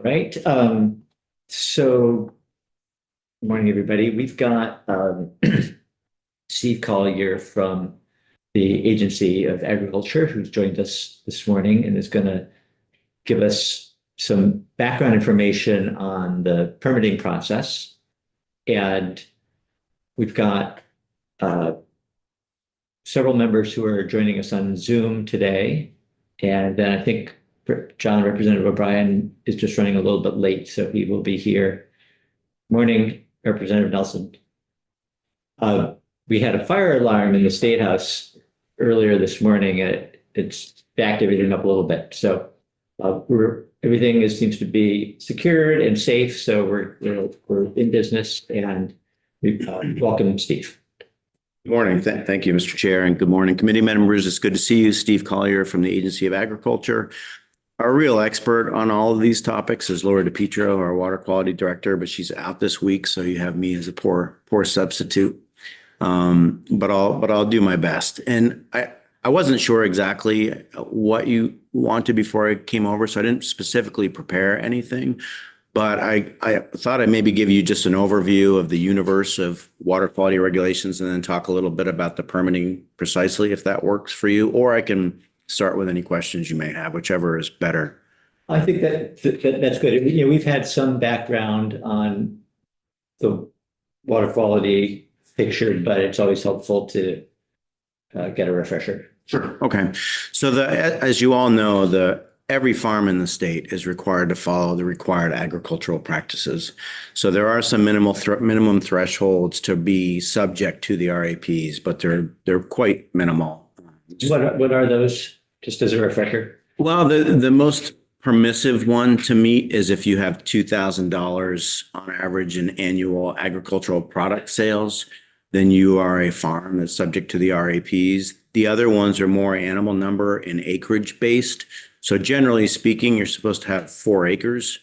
Right. So good morning, everybody. We've got Steve Collier from the Agency of Agriculture, who's joined us this morning and is going to give us some background information on the permitting process. And we've got several members who are joining us on Zoom today. And then I think John, Representative O'Brien, is just running a little bit late, so he will be here. Morning, Representative Nelson. We had a fire alarm in the State House earlier this morning. It's backed everything up a little bit. So everything seems to be secured and safe. So we're in business, and we welcome Steve. Good morning. Thank you, Mr. Chair, and good morning, committee members. It's good to see you. Steve Collier from the Agency of Agriculture. Our real expert on all of these topics is Laura DiPietro, our water quality director, but she's out this week, so you have me as a poor substitute. But I'll do my best. And I wasn't sure exactly what you wanted before I came over, so I didn't specifically prepare anything. But I thought I'd maybe give you just an overview of the universe of water quality regulations and then talk a little bit about the permitting precisely, if that works for you, or I can start with any questions you may have, whichever is better. I think that's good. We've had some background on the water quality picture, but it's always helpful to get a refresher. Sure. Okay. So as you all know, every farm in the state is required to follow the required agricultural practices. So there are some minimum thresholds to be subject to the RAPs, but they're quite minimal. What are those? Just as a refresher. Well, the most permissive one to meet is if you have $2,000 on average in annual agricultural product sales, then you are a farm that's subject to the RAPs. The other ones are more animal number and acreage based. So generally speaking, you're supposed to have 4 acres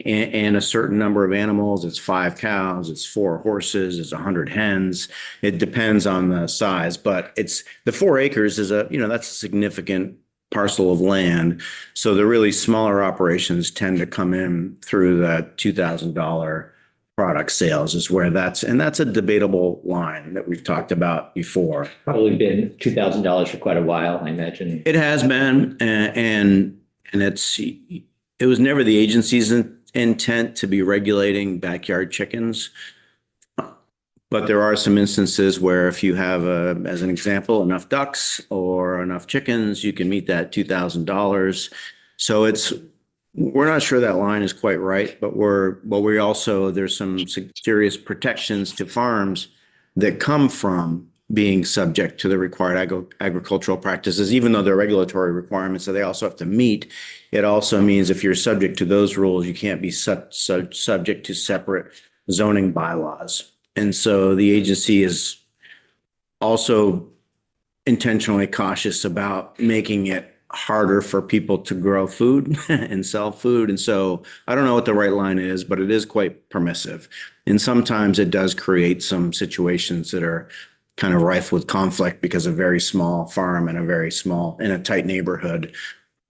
and a certain number of animals. It's 5 cows, it's 4 horses, it's 100 hens. It depends on the size, but it's the 4 acres is that's a significant parcel of land. So the really smaller operations tend to come in through the $2,000 product sales is where that's a debatable line that we've talked about before. Probably been $2,000 for quite a while, I imagine. It has been, and it was never the agency's intent to be regulating backyard chickens. But there are some instances where if you have, as an example, enough ducks or enough chickens, you can meet that $2,000. So we're not sure that line is quite right, but there's some serious protections to farms that come from being subject to the required agricultural practices, even though they're regulatory requirements that they also have to meet. It also means if you're subject to those rules, you can't be subject to separate zoning bylaws. And so the agency is also intentionally cautious about making it harder for people to grow food and sell food. And so I don't know what the right line is, but it is quite permissive. And sometimes it does create some situations that are kind of rife with conflict because a very small farm in a tight neighborhood.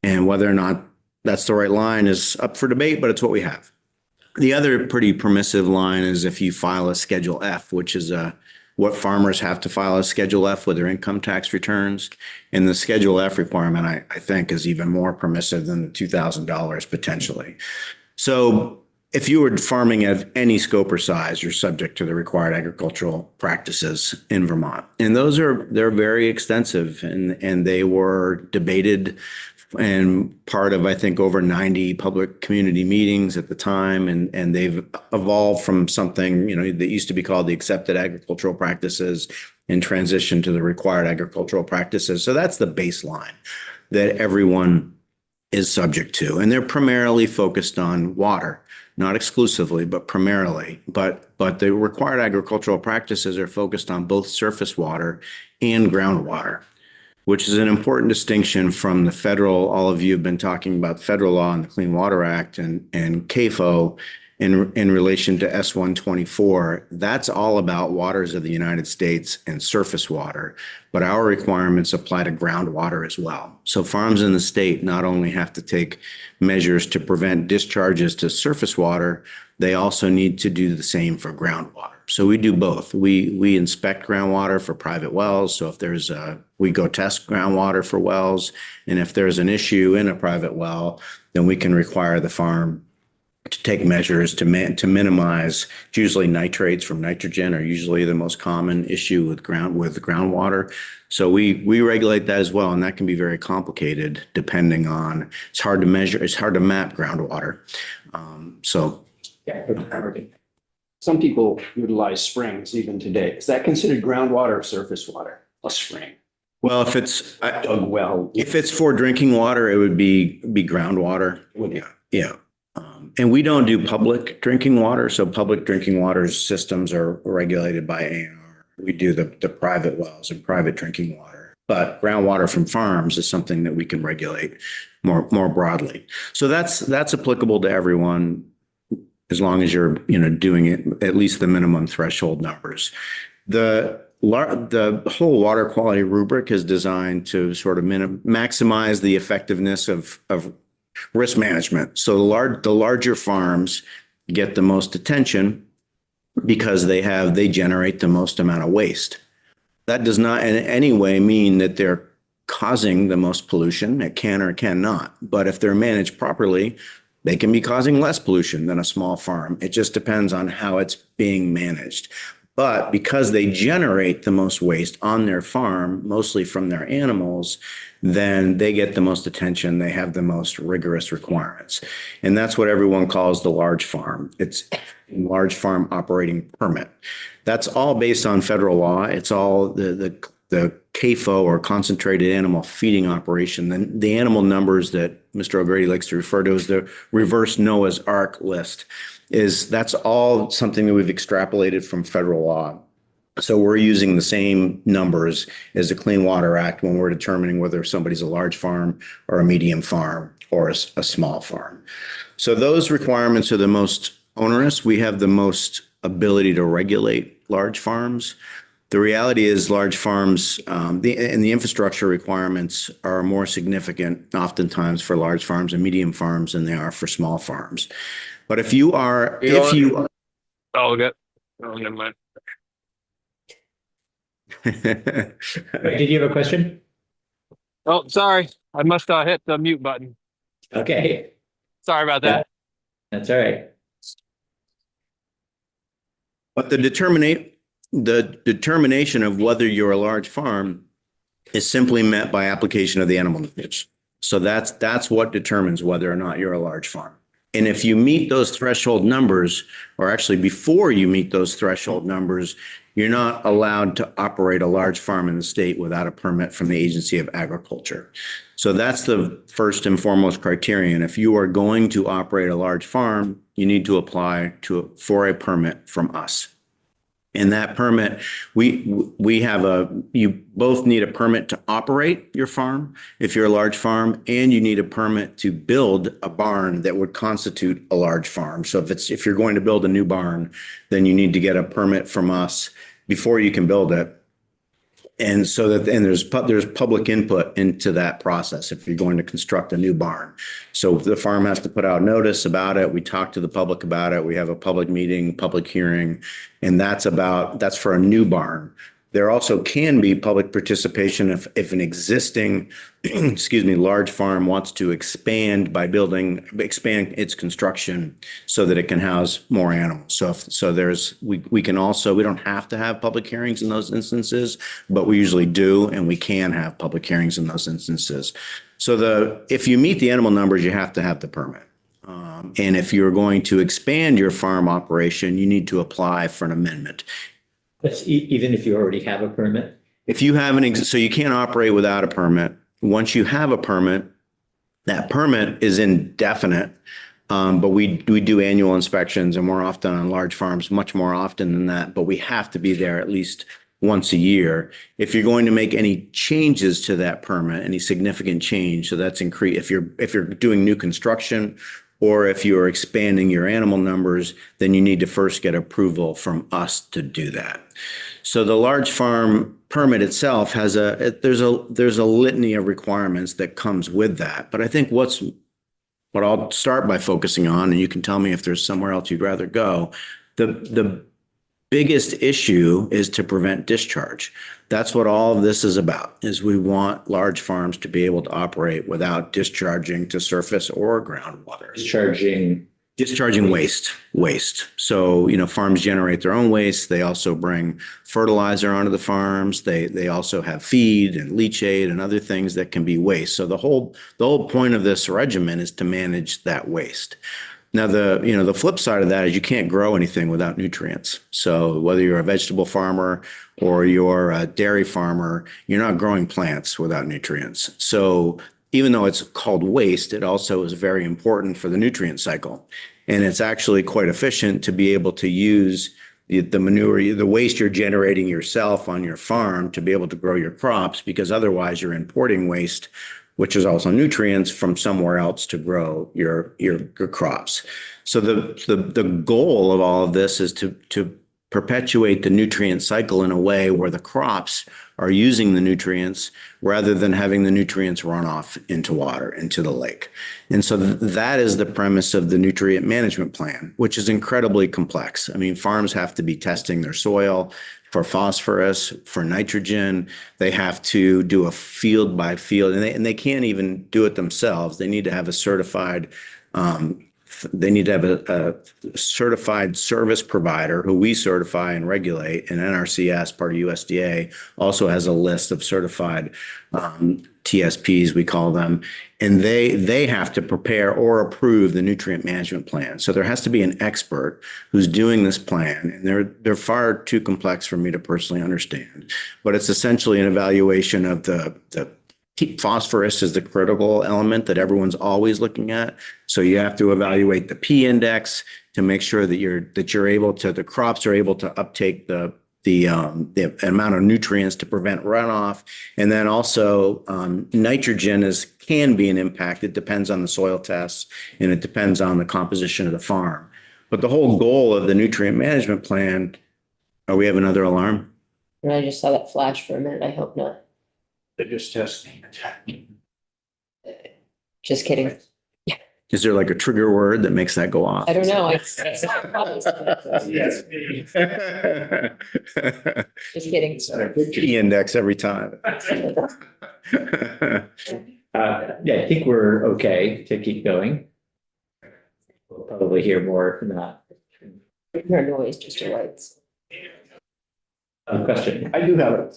And whether or not that's the right line is up for debate, but it's what we have. The other pretty permissive line is if you file a Schedule F, which is what farmers have to file a Schedule F with their income tax returns. And the Schedule F requirement, I think, is even more permissive than the $2,000 potentially. So if you were farming at any scope or size, you're subject to the required agricultural practices in Vermont. And they're very extensive, and they were debated and part of, I think, over 90 public community meetings at the time. And they've evolved from something, that used to be called the accepted agricultural practices and transitioned to the required agricultural practices. So that's the baseline that everyone is subject to. And they're primarily focused on water, not exclusively, but primarily. But the required agricultural practices are focused on both surface water and groundwater, which is an important distinction from the federal. All of you have been talking about federal law and the Clean Water Act and CAFO. in relation to S-124, that's all about waters of the United States and surface water, but our requirements apply to groundwater as well. So farms in the state not only have to take measures to prevent discharges to surface water, they also need to do the same for groundwater. So we do both. We inspect groundwater for private wells. So if there's we go test groundwater for wells, and if there's an issue in a private well, then we can require the farm to take measures to minimize. It's usually nitrates from nitrogen are usually the most common issue with groundwater. So we regulate that as well, and that can be very complicated depending on. It's hard to measure. It's hard to map groundwater. So Yeah. Some people utilize springs even today. Is that considered groundwater or surface water? A spring, well, if it's dug well. if it's for drinking water, it would be groundwater. Would it? Yeah. And we don't do public drinking water. So public drinking water systems are regulated by ANR. We do the private wells and private drinking water. But groundwater from farms is something that we can regulate more broadly. So that's applicable to everyone as long as you're doing it at least the minimum threshold numbers. The whole water quality rubric is designed to sort of maximize the effectiveness of risk management. So the larger farms get the most attention because they generate the most amount of waste. That does not in any way mean that they're causing the most pollution. It can or cannot. But if they're managed properly, they can be causing less pollution than a small farm. It just depends on how it's being managed. But because they generate the most waste on their farm, mostly from their animals, then they get the most attention. They have the most rigorous requirements. And that's what everyone calls the large farm. It's large farm operating permit. That's all based on federal law. It's all the CAFO, or concentrated animal feeding operation. The animal numbers that Mr. O'Grady likes to refer to as the reverse Noah's Ark list. That's all something that we've extrapolated from federal law. So we're using the same numbers as the Clean Water Act when we're determining whether somebody's a large farm or a medium farm or a small farm. So those requirements are the most onerous. We have the most ability to regulate large farms. The reality is large farms and the infrastructure requirements are more significant oftentimes for large farms and medium farms than they are for small farms. But if you are, Oh, okay. Oh, never mind. Wait, did you have a question? Oh, sorry. I must hit the mute button. Okay, Sorry about that. that's all right. But the determination of whether you're a large farm is simply met by application of the animal numbers. So that's what determines whether or not you're a large farm. And if you meet those threshold numbers, or actually before you meet those threshold numbers, you're not allowed to operate a large farm in the state without a permit from the Agency of Agriculture. So that's the first and foremost criterion. If you are going to operate a large farm, you need to apply for a permit from us. And that permit, you both need a permit to operate your farm if you're a large farm, and you need a permit to build a barn that would constitute a large farm. So if you're going to build a new barn, then you need to get a permit from us before you can build it. And there's public input into that process if you're going to construct a new barn. So the farm has to put out notice about it. We talk to the public about it. We have a public meeting, public hearing, and that's for a new barn. There also can be public participation if an existing, large farm wants to expand its construction so that it can house more animals. We don't have to have public hearings in those instances, but we usually do, and we can have public hearings in those instances. So if you meet the animal numbers, you have to have the permit. And if you're going to expand your farm operation, you need to apply for an amendment. That's even if you already have a permit? If you have so you can't operate without a permit. Once you have a permit, that permit is indefinite. But we do annual inspections, and we're often on large farms, much more often than that, but we have to be there at least once a year. If you're going to make any changes to that permit, any significant change, so that's increase. If you're doing new construction or if you're expanding your animal numbers, then you need to first get approval from us to do that. So the large farm permit itself has there's a litany of requirements that comes with that. But I think what I'll start by focusing on, and you can tell me if there's somewhere else you'd rather go, the biggest issue is to prevent discharge. That's what all of this is about, is we want large farms to be able to operate without discharging to surface or groundwater. Discharging waste. So, farms generate their own waste. They also bring fertilizer onto the farms. They also have feed and leachate and other things that can be waste. So the whole point of this regimen is to manage that waste. Now, the flip side of that is you can't grow anything without nutrients. So whether you're a vegetable farmer or you're a dairy farmer, you're not growing plants without nutrients. So even though it's called waste, it also is very important for the nutrient cycle. And it's actually quite efficient to be able to use the manure, the waste you're generating yourself on your farm to be able to grow your crops, because otherwise you're importing waste, which is also nutrients, from somewhere else to grow your crops. So the goal of all of this is to perpetuate the nutrient cycle in a way where the crops are using the nutrients rather than having the nutrients run off into water, into the lake. And so that is the premise of the nutrient management plan, which is incredibly complex. I mean, farms have to be testing their soil for phosphorus, for nitrogen. They have to do a field by field, and they can't even do it themselves. They need to have a certified certified service provider who we certify and regulate, and NRCS, part of USDA, also has a list of certified TSPs, we call them, and they have to prepare or approve the nutrient management plan. So there has to be an expert who's doing this plan, and they're far too complex for me to personally understand. But it's essentially an evaluation of the phosphorus is the critical element that everyone's always looking at. So you have to evaluate the P index to make sure that the crops are able to uptake the amount of nutrients to prevent runoff. And then also nitrogen can be an impact. It depends on the soil tests and it depends on the composition of the farm. But the whole goal of the nutrient management plan, we have another alarm? And I just saw that flash for a minute. I hope not. They're just testing it. Just kidding. Is there like a trigger word that makes that go off? I don't know. Just kidding. P index every time. Yeah, I think we're okay to keep going. We'll probably hear more from that. No noise, just your lights. Question. I do have it.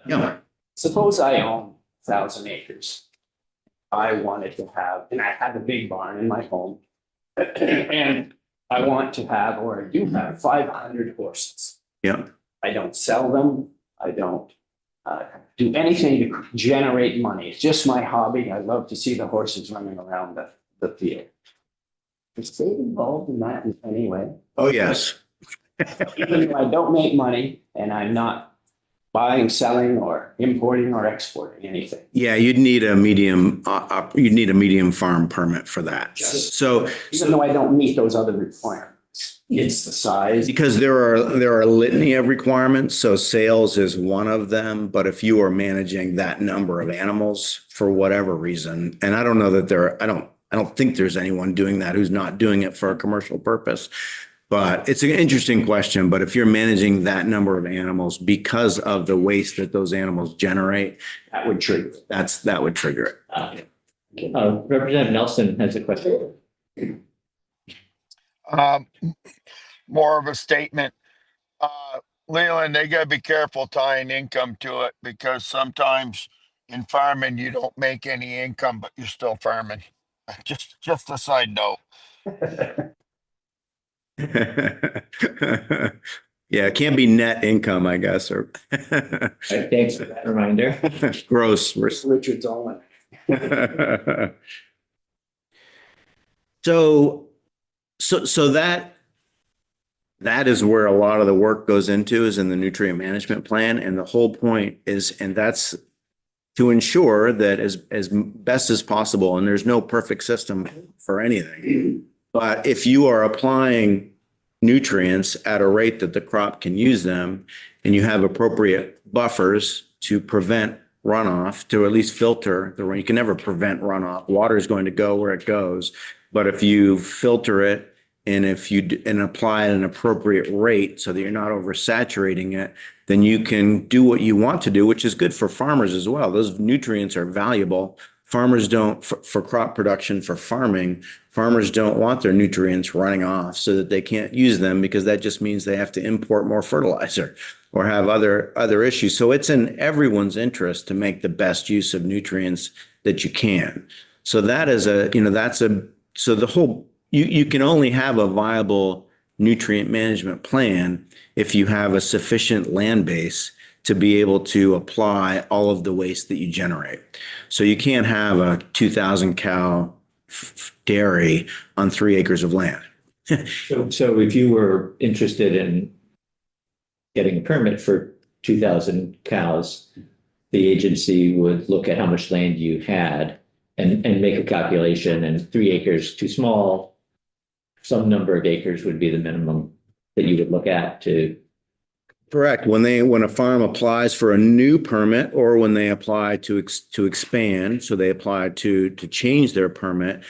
Yeah. Suppose I own 1,000 acres. I wanted to have, and I have a big barn in my home. And I want to have, or I do have 500 horses. Yeah. I don't sell them. I don't do anything to generate money. It's just my hobby. I love to see the horses running around the field. Is state involved in that in any way? Oh, yes. Even though I don't make money and I'm not buying, selling, or importing or exporting anything. Yeah, you'd need a medium farm permit for that. So Even though I don't meet those other requirements, it's the size. because there are a litany of requirements, so sales is one of them. But if you are managing that number of animals for whatever reason, and I don't know that I don't think there's anyone doing that who's not doing it for a commercial purpose. But it's an interesting question. But if you're managing that number of animals because of the waste that those animals generate, That would trigger. that would trigger it. Representative Nelson has a question. More of a statement. Leland, they gotta be careful tying income to it because sometimes in farming, you don't make any income, but you're still farming. Just a side note. Yeah, it can't be net income, I guess, or Thanks for that reminder. gross. Richard's Owen. So that is where a lot of the work goes into, is in the nutrient management plan. And the whole point is, and that's to ensure that as best as possible, and there's no perfect system for anything, but if you are applying nutrients at a rate that the crop can use them, and you have appropriate buffers to prevent runoff, to at least filter the rain. You can never prevent runoff. Water is going to go where it goes. But if you filter it and if you and apply at an appropriate rate so that you're not oversaturating it, then you can do what you want to do, which is good for farmers as well. Those nutrients are valuable. Farmers don't, for crop production, for farming, farmers don't want their nutrients running off so that they can't use them, because that just means they have to import more fertilizer or have other issues. So it's in everyone's interest to make the best use of nutrients that you can. So that is so the whole, you can only have a viable nutrient management plan if you have a sufficient land base to be able to apply all of the waste that you generate. So you can't have a 2,000 cow dairy on 3 acres of land. So if you were interested in getting a permit for 2,000 cows, the agency would look at how much land you had and make a calculation, and 3 acres too small, some number of acres would be the minimum that you would look at to. Correct. When a farm applies for a new permit, or when they apply to expand, so they apply to change their permit,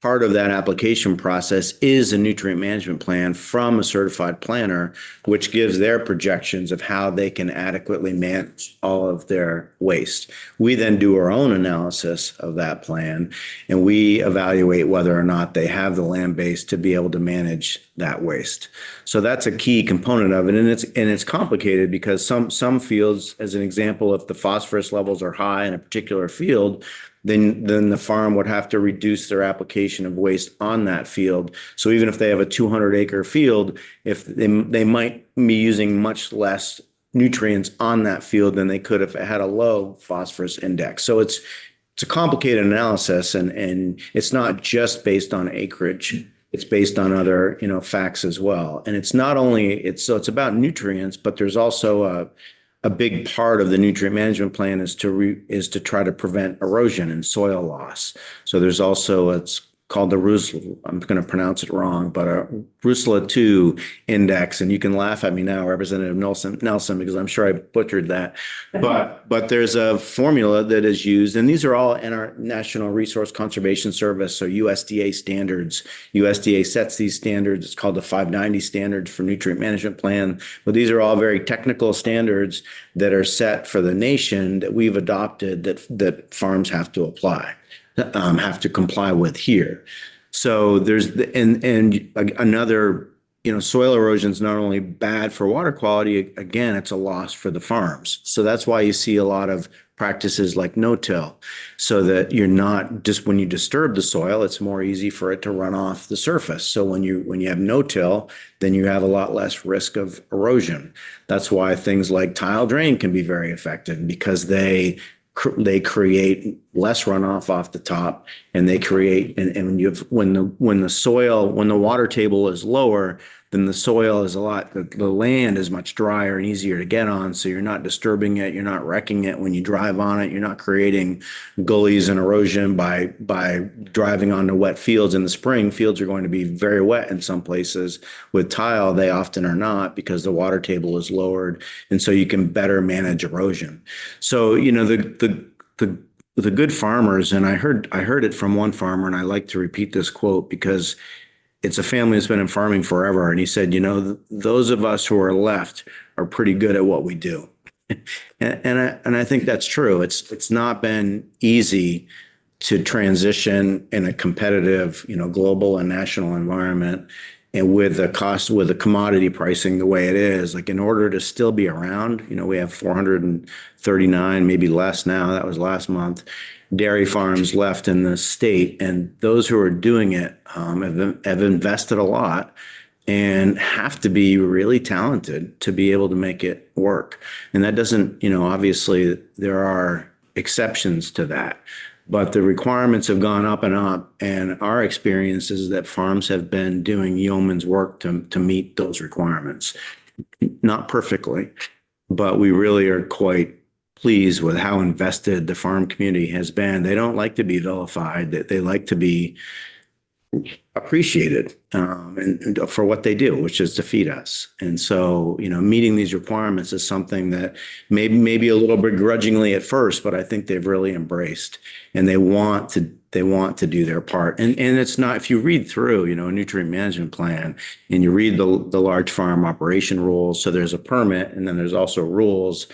part of that application process is a nutrient management plan from a certified planner, which gives their projections of how they can adequately manage all of their waste. We then do our own analysis of that plan, and we evaluate whether or not they have the land base to be able to manage that waste. So that's a key component of it. And it's complicated because some fields, as an example, if the phosphorus levels are high in a particular field, then the farm would have to reduce their application of waste on that field. So even if they have a 200-acre field, if they might be using much less nutrients on that field than they could if it had a low phosphorus index. So it's a complicated analysis, and it's not just based on acreage. It's based on other, facts as well. And it's not only it's about nutrients, but there's also a big part of the nutrient management plan is to try to prevent erosion and soil loss. So there's also, it's called the RUSL, I'm going to pronounce it wrong, but a RUSLA 2 index. And you can laugh at me now, Representative Nelson, because I'm sure I butchered that. But there's a formula that is used, and these are all in our National Resource Conservation Service, so USDA standards. USDA sets these standards. It's called the 590 standards for nutrient management plan. But these are all very technical standards that are set for the nation that we've adopted that farms have to apply. Have to comply with here. So there's another, soil erosion is not only bad for water quality, again, it's a loss for the farms. So that's why you see a lot of practices like no-till, so that you're not just, when you disturb the soil, it's more easy for it to run off the surface. So when you have no-till, then you have a lot less risk of erosion. That's why things like tile drain can be very effective, because they create less runoff off the top, and they create, and when the water table is lower, then the soil is the land is much drier and easier to get on. So you're not disturbing it. You're not wrecking it when you drive on it. You're not creating gullies and erosion by driving onto wet fields in the spring. Fields are going to be very wet in some places. With tile, they often are not, because the water table is lowered. And so you can better manage erosion. So, the good farmers, and I heard it from one farmer, and I like to repeat this quote because it's a family that's been in farming forever. And he said, those of us who are left are pretty good at what we do. And I think that's true. It's not been easy to transition in a competitive, global and national environment. And with the commodity pricing the way it is, like, in order to still be around, we have 439, maybe less now, that was last month, dairy farms left in the state. And those who are doing it have invested a lot and have to be really talented to be able to make it work. And that doesn't, obviously there are exceptions to that. But the requirements have gone up and up, and our experience is that farms have been doing yeoman's work to meet those requirements. Not perfectly, but we really are quite pleased with how invested the farm community has been. They don't like to be vilified. They like to be appreciated and for what they do, which is to feed us. And so, meeting these requirements is something that maybe a little begrudgingly at first, but I think they've really embraced, and they want to do their part. And it's not, if you read through, a nutrient management plan and you read the large farm operation rules, so there's a permit and then there's also rules.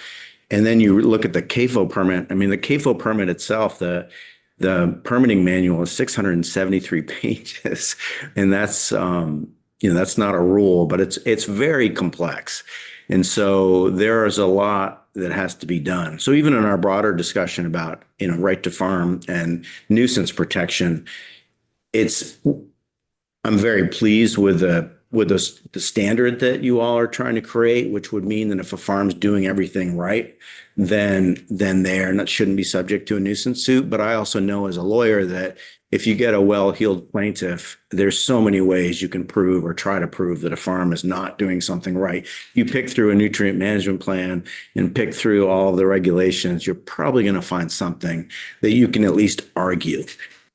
And then you look at the CAFO permit. I mean, the CAFO permit itself, the permitting manual is 673 pages, and that's that's not a rule, but it's very complex. And so there is a lot that has to be done. So even in our broader discussion about, right to farm and nuisance protection, I'm very pleased with the standard that you all are trying to create, which would mean that if a farm's doing everything right, then shouldn't be subject to a nuisance suit. But I also know as a lawyer that if you get a well-heeled plaintiff, there's so many ways you can prove or try to prove that a farm is not doing something right. You pick through a nutrient management plan and pick through all of the regulations, you're probably going to find something that you can at least argue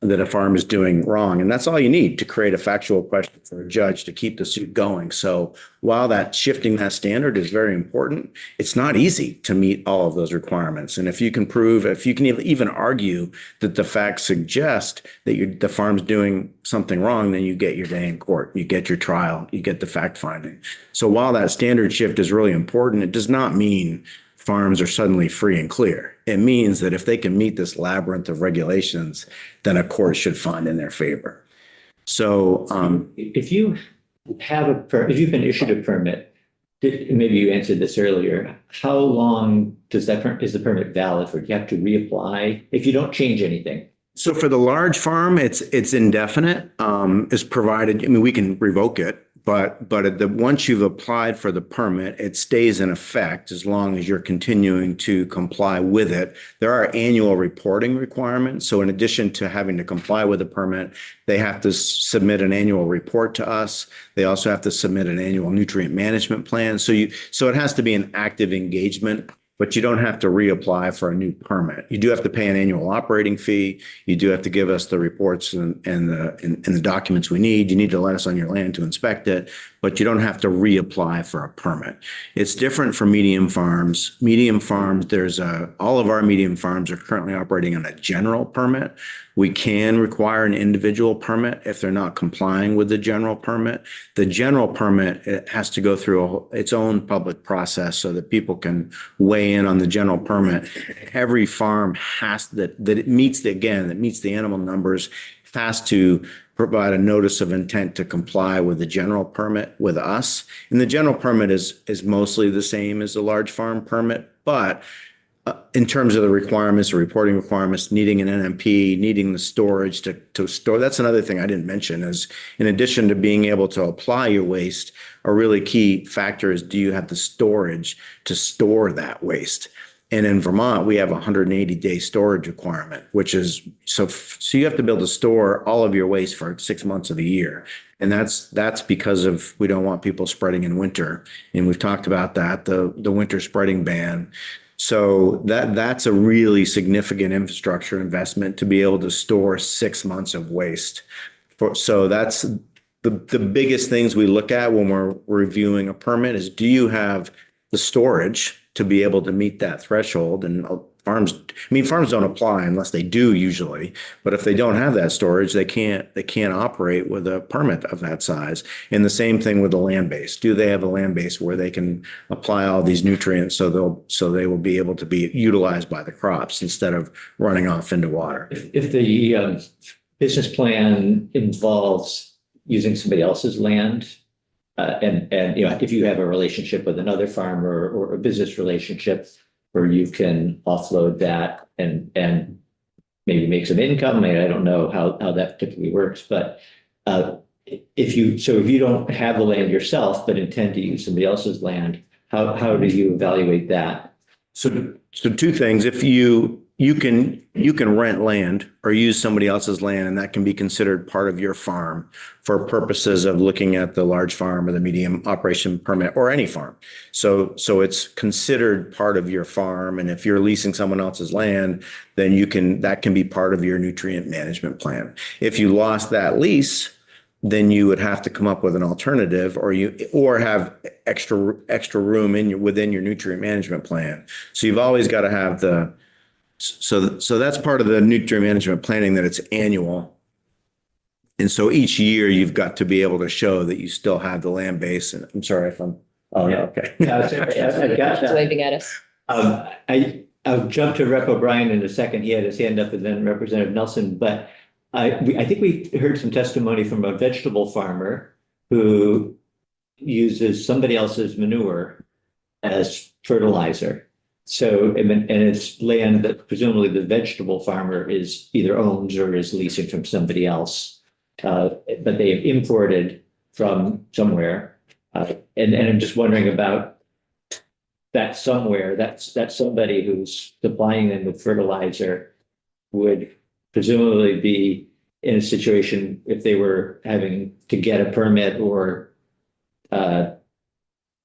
that a farm is doing wrong. And that's all you need to create a factual question for a judge to keep the suit going. So while shifting that standard is very important, it's not easy to meet all of those requirements. And if you can even argue that the facts suggest that the farm's doing something wrong, then you get your day in court, you get your trial, you get the fact finding. So while that standard shift is really important, it does not mean farms are suddenly free and clear. It means that if they can meet this labyrinth of regulations, then a court should find in their favor. So if you've been issued a permit, maybe you answered this earlier, how long is the permit valid for? Do you have to reapply if you don't change anything? So for the large farm, it's indefinite, is provided, we can revoke it. But once you've applied for the permit, it stays in effect as long as you're continuing to comply with it. There are annual reporting requirements. So in addition to having to comply with the permit, they have to submit an annual report to us. They also have to submit an annual nutrient management plan. So it has to be an active engagement, but you don't have to reapply for a new permit. You do have to pay an annual operating fee. You do have to give us the reports and the documents we need. You need to let us on your land to inspect it, but you don't have to reapply for a permit. It's different for medium farms. Medium farms, all of our medium farms are currently operating on a general permit. We can require an individual permit if they're not complying with the general permit. The general permit, it has to go through its own public process so that people can weigh in on the general permit. Every farm that meets the animal numbers has to provide a notice of intent to comply with the general permit with us. And the general permit is mostly the same as the large farm permit, but in terms of the requirements, the reporting requirements, needing an NMP, needing the storage to store. That's another thing I didn't mention is in addition to being able to apply your waste, a really key factor is do you have the storage to store that waste? And in Vermont, we have a 180-day storage requirement, which is so you have to be able to store all of your waste for 6 months of the year. And that's because we don't want people spreading in winter. And we've talked about that, the winter spreading ban. So that's a really significant infrastructure investment to be able to store 6 months of waste. So that's the biggest things we look at when we're reviewing a permit is do you have the storage to be able to meet that threshold? And farms don't apply unless they do usually, but if they don't have that storage, they can't operate with a permit of that size. And the same thing with the land base. Do they have a land base where they can apply all these nutrients so they will be able to be utilized by the crops instead of running off into water? If the business plan involves using somebody else's land, and if you have a relationship with another farmer or a business relationship where you can offload that and maybe make some income. I don't know how that typically works, but if you don't have the land yourself but intend to use somebody else's land, how do you evaluate that? So two things. If you can you can rent land or use somebody else's land, and that can be considered part of your farm for purposes of looking at the large farm or the medium operation permit or any farm. So it's considered part of your farm. And if you're leasing someone else's land, then that can be part of your nutrient management plan. If you lost that lease, then you would have to come up with an alternative, or have extra room within your nutrient management plan. So you've always got to have so that's part of the nutrient management planning, that it's annual. And so each year you've got to be able to show that you still have the land base. And I'm sorry if I'm, oh, no, okay. I've got Just that. waving at us. I'll jump to Rep. O'Brien in a second. He had his hand up, and then Representative Nelson. But I think we heard some testimony from a vegetable farmer who uses somebody else's manure as fertilizer. So, and it's land that presumably the vegetable farmer is either owns or is leasing from somebody else. But they have imported from somewhere. And I'm just wondering about that somewhere. That's somebody who's supplying them with fertilizer would presumably be in a situation if they were having to get a permit or,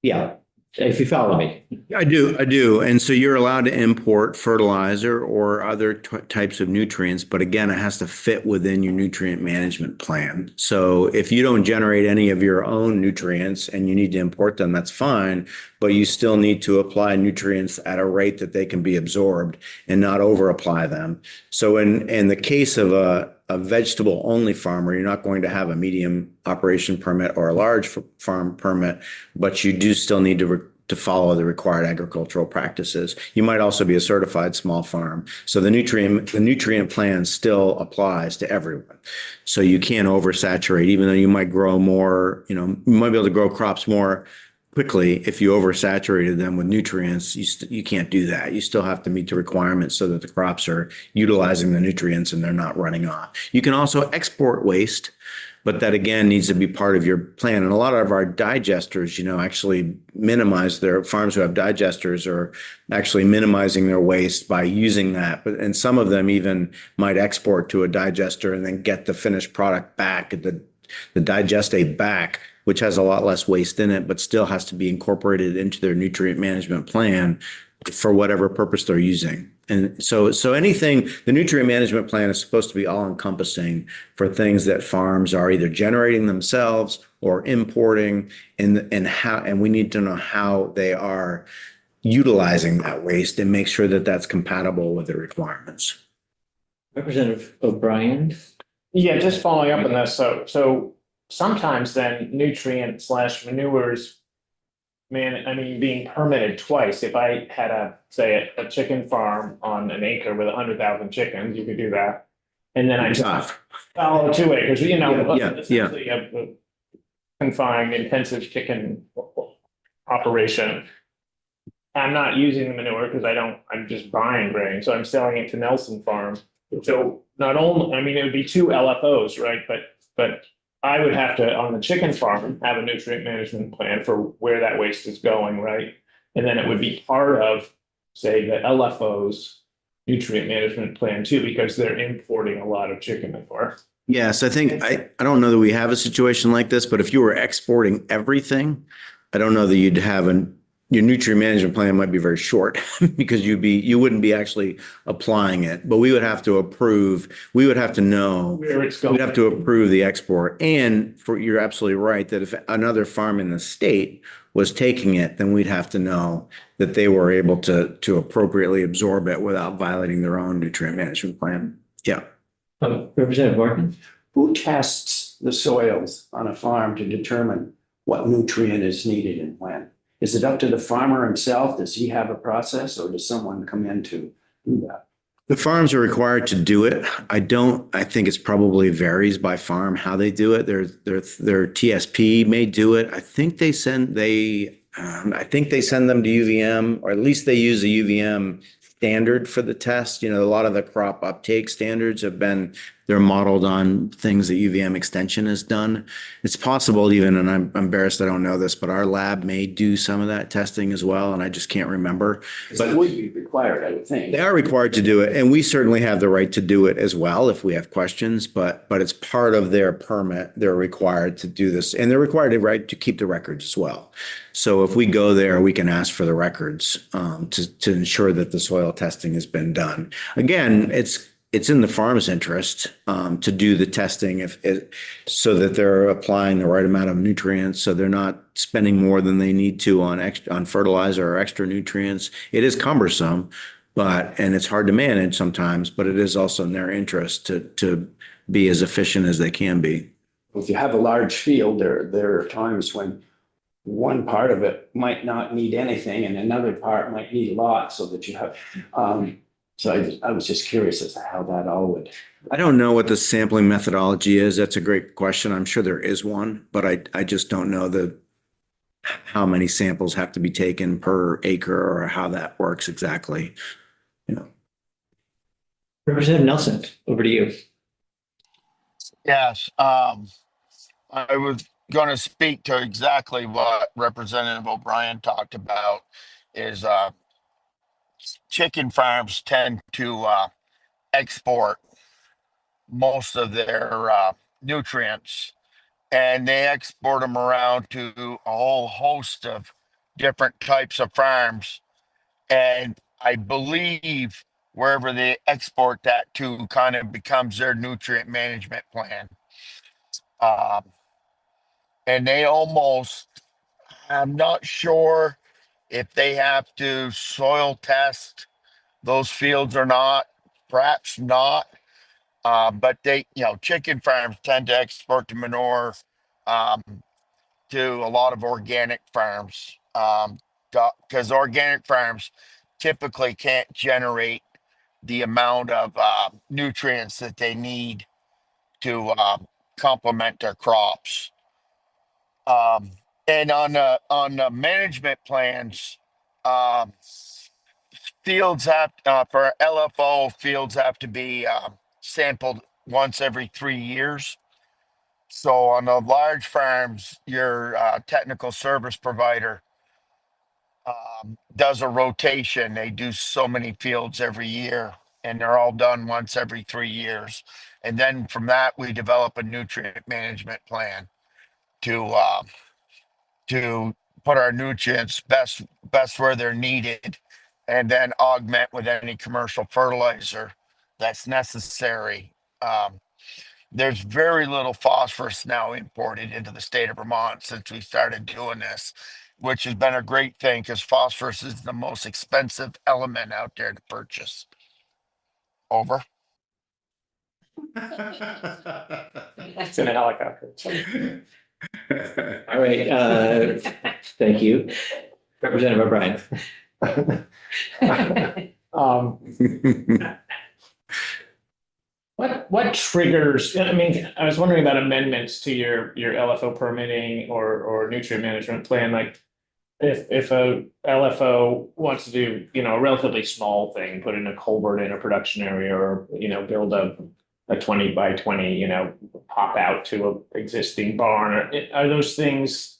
yeah, if you follow me. I do. And so you're allowed to import fertilizer or other types of nutrients, but again, it has to fit within your nutrient management plan. So if you don't generate any of your own nutrients and you need to import them, that's fine, but you still need to apply nutrients at a rate that they can be absorbed and not over apply them. So in the case of a vegetable only farmer, you're not going to have a medium operation permit or a large farm permit, but you do still need to follow the required agricultural practices. You might also be a certified small farm. So the nutrient plan still applies to everyone. So you can't oversaturate, even though you might grow more, you might be able to grow crops more quickly. If you oversaturated them with nutrients, you can't do that. You still have to meet the requirements so that the crops are utilizing the nutrients and they're not running off. You can also export waste, but that again needs to be part of your plan. And a lot of our digesters, actually minimize their farms who have digesters are actually minimizing their waste by using that. And some of them even might export to a digester and then get the finished product back, the digestate back, which has a lot less waste in it, but still has to be incorporated into their nutrient management plan for whatever purpose they're using. And so anything, the nutrient management plan is supposed to be all encompassing for things that farms are either generating themselves or importing, and we need to know how they are utilizing that waste and make sure that that's compatible with the requirements. Representative O'Brien. Yeah, just following up on this, so sometimes then nutrient / manures, being permitted twice. If I had a chicken farm on an acre with 100,000 chickens, you could do that. And then I Tough. 2 acres, Yeah. essentially a confined intensive chicken operation. I'm not using the manure because I'm just buying grain, so I'm selling it to Nelson Farm. So not only, it would be 2 LFOs, right? But I would have to, on the chicken farm, have a nutrient management plan for where that waste is going, right? And then it would be part of, say, the LFO's nutrient management plan too, because they're importing a lot of chicken manure. Yes, I think, I don't know that we have a situation like this, but if you were exporting everything, I don't know that you'd have your nutrient management plan might be very short because you wouldn't be actually applying it, but we would have to know Where it's going. we'd have to approve the export. And you're absolutely right that if another farm in the state was taking it, then we'd have to know that they were able to appropriately absorb it without violating their own nutrient management plan. Yeah. Representative Martin. Who tests the soils on a farm to determine what nutrient is needed and when? Is it up to the farmer himself? Does he have a process, or does someone come in to do that? The farms are required to do it. I think it's probably varies by farm how they do it. Their TSP may do it. I think they send them to UVM, or at least they use a UVM standard for the test. A lot of the crop uptake standards have been they're modeled on things that UVM Extension has done. It's possible even, and I'm embarrassed I don't know this, but our lab may do some of that testing as well, and I just can't remember. But it would be required, I would think. They are required to do it, and we certainly have the right to do it as well if we have questions, but it's part of their permit. They're required to do this, and they're required to keep the records as well. So if we go there, we can ask for the records to ensure that the soil testing has been done. Again, it's in the farm's interest to do the testing so that they're applying the right amount of nutrients, so they're not spending more than they need to on fertilizer or extra nutrients. It is cumbersome, and it's hard to manage sometimes, but it is also in their interest to be as efficient as they can be. If you have a large field, there are times when one part of it might not need anything and another part might need a lot, so that you have, so I was just curious as to how that all would. I don't know what the sampling methodology is. That's a great question. I'm sure there is one, but I just don't know how many samples have to be taken per acre or how that works exactly. Representative Nelson, over to you. Yes, I was going to speak to exactly what Representative O'Brien talked about is chicken farms tend to export most of their nutrients, and they export them around to a whole host of different types of farms. And I believe wherever they export that to kind of becomes their nutrient management plan. And they almost, I'm not sure if they have to soil test those fields or not, perhaps not. But chicken farms tend to export the manure to a lot of organic farms because organic farms typically can't generate the amount of nutrients that they need to complement their crops. And on the management plans, fields have for LFO fields have to be sampled once every 3 years. So on the large farms, your technical service provider does a rotation. They do so many fields every year, and they're all done once every 3 years. And then from that, we develop a nutrient management plan to put our nutrients best where they're needed, and then augment with any commercial fertilizer that's necessary. There's very little phosphorus now imported into the state of Vermont since we started doing this, which has been a great thing because phosphorus is the most expensive element out there to purchase. Over. It's in a helicopter. All right, thank you. Representative O'Brien. What triggers, I mean, I was wondering about amendments to your LFO permitting or nutrient management plan, like if a LFO wants to do, a relatively small thing, put in a culvert in a production area or, build a 20 by 20, pop out to a existing barn, are those things,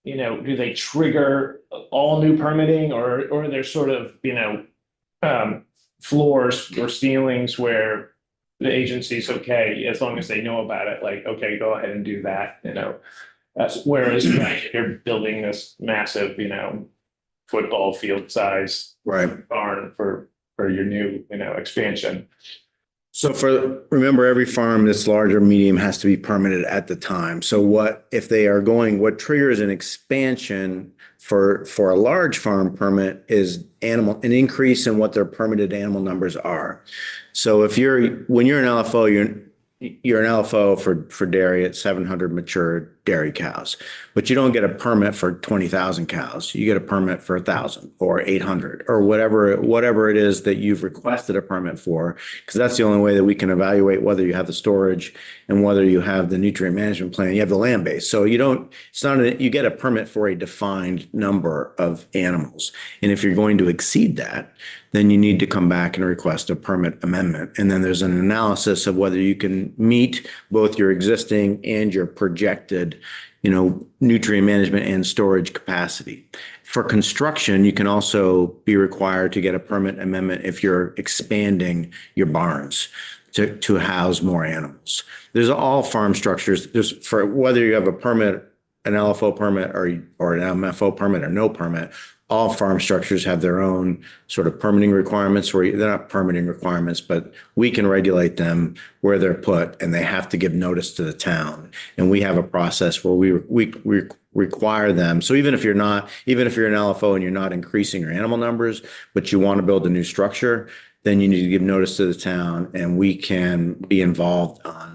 do they trigger all new permitting or are there sort of, floors or ceilings where the agency's okay, as long as they know about it, like, okay, go ahead and do that, whereas right, you're building this massive, football field size barn for your new, expansion. So remember, every farm that's large or medium has to be permitted at the time. So what triggers an expansion for a large farm permit is an increase in what their permitted animal numbers are. So when you're an LFO, you're an LFO for dairy at 700 matured dairy cows, but you don't get a permit for 20,000 cows. You get a permit for 1,000 or 800 or whatever it is that you've requested a permit for, because that's the only way that we can evaluate whether you have the storage and whether you have the nutrient management plan. You have the land base. So you get a permit for a defined number of animals. And if you're going to exceed that, then you need to come back and request a permit amendment. And then there's an analysis of whether you can meet both your existing and your projected, nutrient management and storage capacity. For construction, you can also be required to get a permit amendment if you're expanding your barns to house more animals. There's all farm structures. There's for whether you have a permit, an LFO permit or an MFO permit or no permit, all farm structures have their own sort of permitting requirements, where they're not permitting requirements, but we can regulate them where they're put, and they have to give notice to the town. And we have a process where we require them. So even if you're an LFO and you're not increasing your animal numbers, but you want to build a new structure, then you need to give notice to the town, and we can be involved on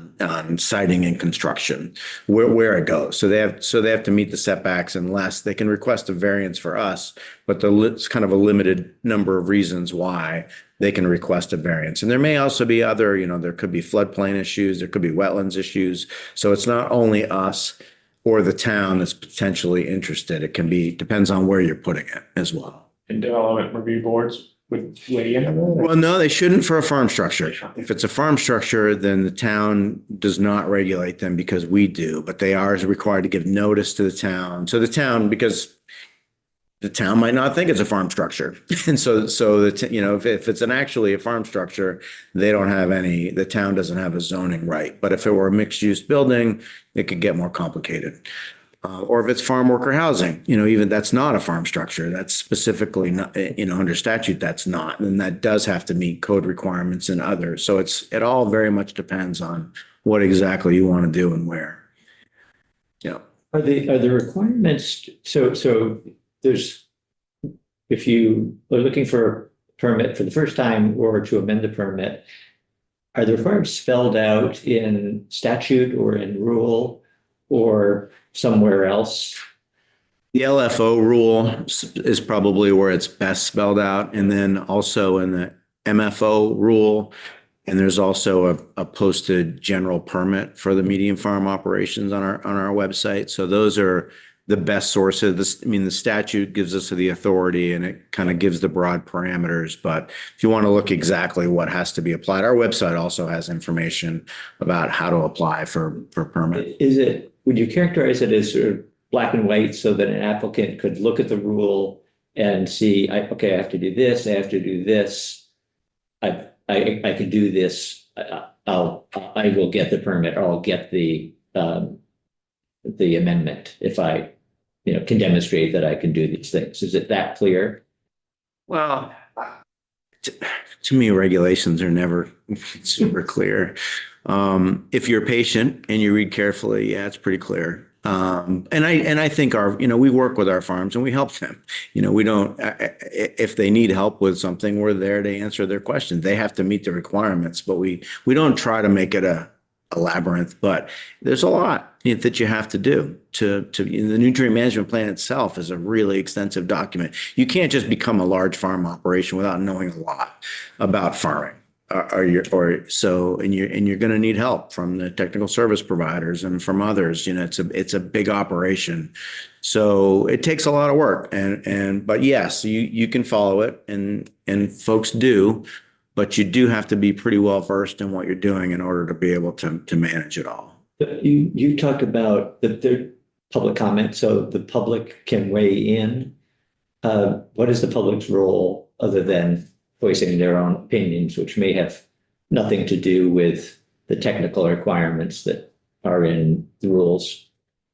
siting and construction where it goes. So they have to meet the setbacks, unless they can request a variance for us, but it's kind of a limited number of reasons why they can request a variance. And there may also be other, there could be floodplain issues, there could be wetlands issues. So it's not only us or the town that's potentially interested. It depends on where you're putting it as well. And development review boards would weigh in on that? Well, no, they shouldn't for a farm structure. If it's a farm structure, then the town does not regulate them, because we do, but they are required to give notice to the town. So the town, because the town might not think it's a farm structure. And so if it's actually a farm structure, the town doesn't have a zoning right. But if it were a mixed use building, it could get more complicated. Or if it's farm worker housing, even that's not a farm structure. That's specifically not, under statute, that's not. And that does have to meet code requirements and others. So it all very much depends on what exactly you want to do and where. Yeah. Are the requirements, so there's, if you are looking for a permit for the first time or to amend the permit, are the requirements spelled out in statute or in rule or somewhere else? The LFO rule is probably where it's best spelled out. And then also in the MFO rule, and there's also a posted general permit for the medium farm operations on our website. So those are the best sources. The statute gives us the authority, and it kind of gives the broad parameters. But if you want to look exactly what has to be applied, our website also has information about how to apply for permit. Would you characterize it as sort of black and white, so that an applicant could look at the rule and see, I have to do this, I have to do this, I can do this, I will get the permit, or I'll get the amendment if I, can demonstrate that I can do these things? Is it that clear? Well, to me, regulations are never super clear. If you're patient and you read carefully, yeah, it's pretty clear. And I think we work with our farms and we help them. We don't, if they need help with something, we're there to answer their questions. They have to meet the requirements, but we don't try to make it a labyrinth, but there's a lot that you have to do the nutrient management plan itself is a really extensive document. You can't just become a large farm operation without knowing a lot about farming. You're going to need help from the technical service providers and from others. It's a big operation, so it takes a lot of work. But yes, you can follow it, and folks do, but you do have to be pretty well versed in what you're doing in order to be able to manage it all. You talked about the public comment, so the public can weigh in. What is the public's role other than voicing their own opinions, which may have nothing to do with the technical requirements that are in the rules?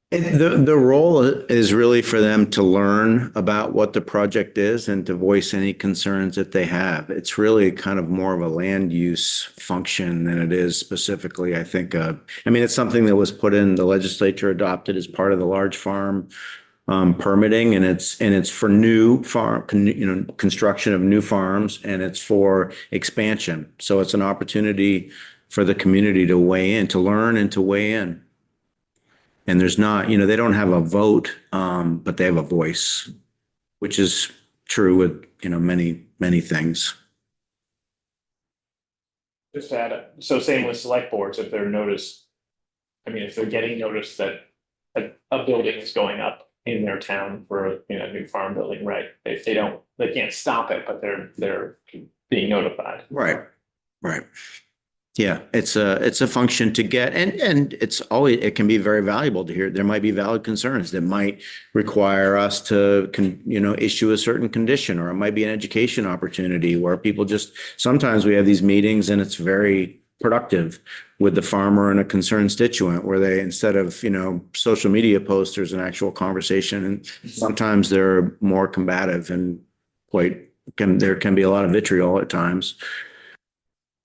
The role is really for them to learn about what the project is and to voice any concerns that they have. It's really kind of more of a land use function than it is specifically, I think. It's something that was put in, the legislature adopted as part of the large farm permitting, and it's for new farm, construction of new farms, and it's for expansion. So it's an opportunity for the community to weigh in, to learn and to weigh in. And there's not, they don't have a vote, but they have a voice, which is true with, many, many things. Just to add, so same with select boards, if they're noticed. I mean, if they're getting noticed that a building is going up in their town for, a new farm building, right? If they can't stop it, but they're being notified. Right. Yeah, it's a function to get, and it can be very valuable to hear. There might be valid concerns that might require us to, issue a certain condition, or it might be an education opportunity where people sometimes we have these meetings and it's very productive with the farmer and a concerned constituent where they, instead of, social media posts, there's an actual conversation, and sometimes they're more combative and there can be a lot of vitriol at times.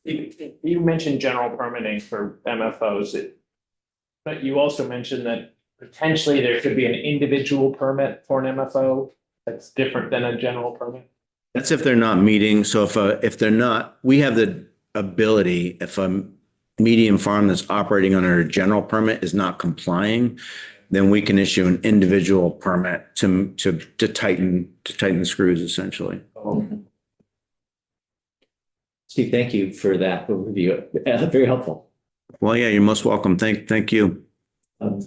You mentioned general permitting for MFOs, but you also mentioned that potentially there could be an individual permit for an MFO that's different than a general permit. That's if they're not meeting. So if they're not, we have the ability, if a medium farm that's operating under a general permit is not complying, then we can issue an individual permit to tighten the screws, essentially. Steve, thank you for that overview. Very helpful. Well, yeah, you're most welcome. Thank you. I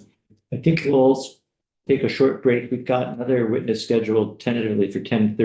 think we'll take a short break. We've got another witness scheduled tentatively for 10:30.